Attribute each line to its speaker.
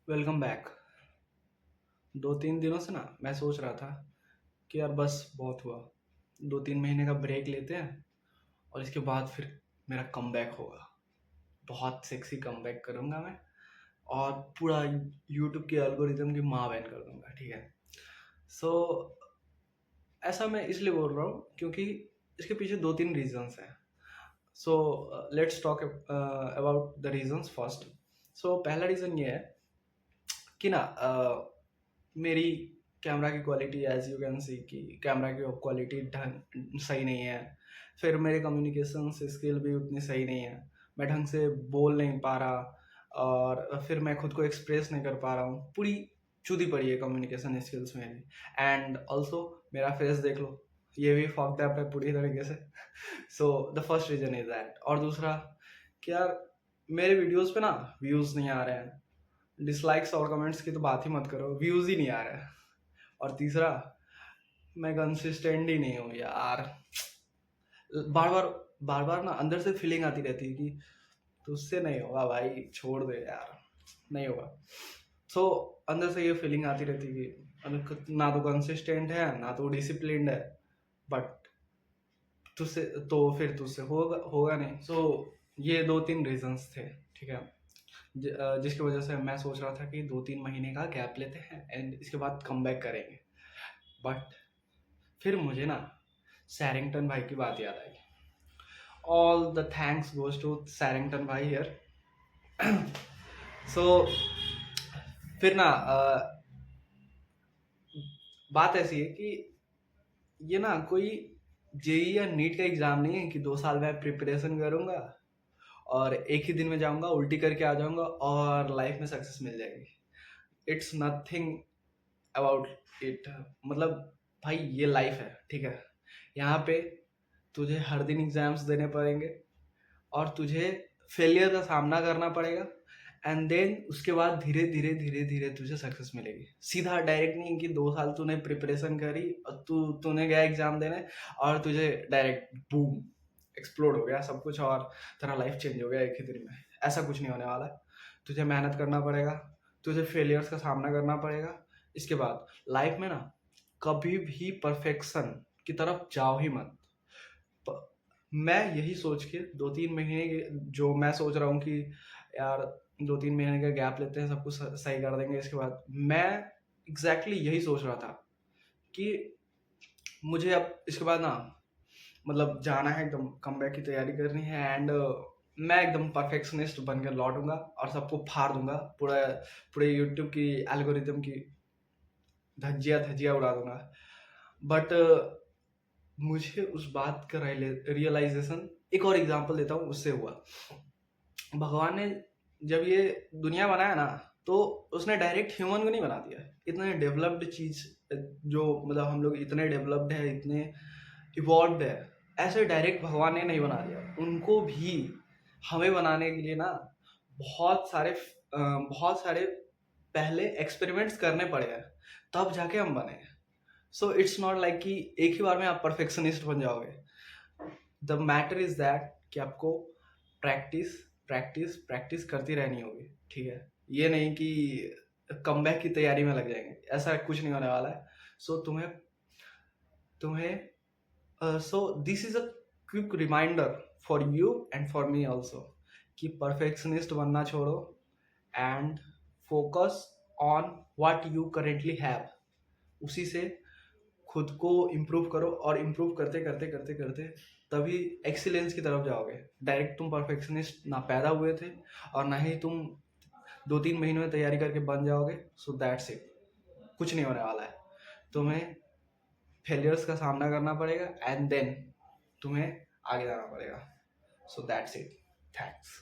Speaker 1: Welcome back. 2-3 दिनों से ना मैं सोच रहा था कि यार बस बहुत हुआ। 2-3 महीने का ब्रेक लेते हैं और इसके बाद फिर मेरा कमबैक होगा। बहुत सेक्सी कमबैक करूँगा मैं और पूरा यूट्यूब के एल्गोरिदम की माँ बहन कर दूँगा, ठीक है? सो ऐसा मैं इसलिए बोल रहा हूँ क्योंकि इसके पीछे 2-3 रीज़न्स हैं। So let's talk about the reasons first. So पहला रीज़न ये है कि ना मेरी कैमरा की quality as you can see कि कैमरा की क्वालिटी ढंग सही नहीं है। फिर मेरे कम्युनिकेशन स्किल भी उतनी सही नहीं है। मैं ढंग से बोल नहीं पा रहा और फिर मैं खुद को एक्सप्रेस नहीं कर पा रहा हूँ। पूरी चूदी पड़ी है कम्युनिकेशन स्किल्स मेरी। एंड ऑल्सो मेरा फेस देख लो, ये भी फक्ड अप है पूरी तरीके से। So the first reason is that. और दूसरा कि यार मेरे वीडियोज़ पे ना व्यूज़ नहीं आ रहे हैं। डिसलाइक्स और कमेंट्स की तो बात ही मत करो, व्यूज़ ही नहीं आ रहा है। और तीसरा, मैं कंसिस्टेंट ही नहीं हूँ यार। बार बार बार बार ना अंदर से फीलिंग आती रहती है कि तुझसे नहीं होगा भाई, छोड़ दे यार, नहीं होगा। सो अंदर से ये फीलिंग आती रहती है कि ना तो कंसिस्टेंट है ना तो डिसिप्लिन्ड है, बट तुझसे तो फिर तुझसे होगा होगा नहीं। सो ये 2-3 रीजंस थे, ठीक है? जिसकी वजह से मैं सोच रहा था कि 2-3 महीने का गैप लेते हैं एंड इसके बाद कम बैक करेंगे। बट फिर मुझे ना सैरिंगटन भाई की बात याद आई। All the thanks goes to सैरिंगटन भाई हियर। सो फिर ना बात ऐसी है कि ये ना कोई जेई या नीट का एग्ज़ाम नहीं है कि 2 साल में प्रिपरेशन करूँगा और एक ही दिन में जाऊँगा, उल्टी करके आ जाऊँगा और लाइफ में सक्सेस मिल जाएगी। It's nothing about it. मतलब भाई ये लाइफ है, ठीक है? यहाँ पे तुझे हर दिन एग्जाम्स देने पड़ेंगे और तुझे फेलियर का सामना करना पड़ेगा एंड देन उसके बाद धीरे धीरे धीरे धीरे तुझे सक्सेस मिलेगी। सीधा डायरेक्ट नहीं कि 2 साल तूने प्रिपरेशन करी और तूने गया एग्जाम देने और तुझे डायरेक्ट बूम एक्सप्लोड हो गया सब कुछ और तेरा लाइफ चेंज हो गया एक ही दिन में। ऐसा कुछ नहीं होने वाला है। तुझे मेहनत करना पड़ेगा, तुझे फेलियर्स का सामना करना पड़ेगा। इसके बाद लाइफ में ना कभी भी परफेक्शन की तरफ जाओ ही मत। मैं यही सोच के 2-3 महीने जो मैं सोच रहा हूँ कि यार 2-3 महीने का गैप लेते हैं, सब कुछ सही कर देंगे। इसके बाद मैं एग्जैक्टली यही सोच रहा था कि मुझे अब इसके बाद ना मतलब जाना है, एकदम कमबैक की तैयारी करनी है एंड मैं एकदम परफेक्शनिस्ट बनकर लौटूंगा और सबको फाड़ दूंगा। पूरा पूरे यूट्यूब की एल्गोरिदम की धज्जियां धज्जियां उड़ा दूंगा। बट मुझे उस बात का रियलाइजेशन एक और एग्जांपल देता हूँ, उससे हुआ। भगवान ने जब ये दुनिया बनाया ना तो उसने डायरेक्ट ह्यूमन को नहीं बना दिया। इतने डेवलप्ड चीज जो मतलब हम लोग इतने डेवलप्ड है, इतने इवॉल्व्ड है, ऐसे डायरेक्ट भगवान ने नहीं बना दिया। उनको भी हमें बनाने के लिए ना बहुत सारे पहले एक्सपेरिमेंट्स करने पड़े हैं, तब जाके हम बने। सो इट्स नॉट लाइक कि एक ही बार में आप परफेक्शनिस्ट बन जाओगे। द मैटर इज दैट कि आपको प्रैक्टिस प्रैक्टिस प्रैक्टिस करती रहनी होगी, ठीक है? ये नहीं कि कमबैक की तैयारी में लग जाएंगे, ऐसा कुछ नहीं होने वाला है। सो तुम्हें तुम्हें so this is a quick reminder for you and for me also कि परफेक्शनिस्ट बनना छोड़ो and focus on what you currently have. उसी से खुद को इम्प्रूव करो और इम्प्रूव करते करते करते करते तभी एक्सीलेंस की तरफ जाओगे। डायरेक्ट तुम परफेक्शनिस्ट ना पैदा हुए थे और ना ही तुम 2-3 महीने में तैयारी करके बन जाओगे। So that's it. कुछ नहीं होने वाला है। तुम्हें फेलियर्स का सामना करना पड़ेगा एंड देन तुम्हें आगे जाना पड़ेगा। So that's it. थैंक्स।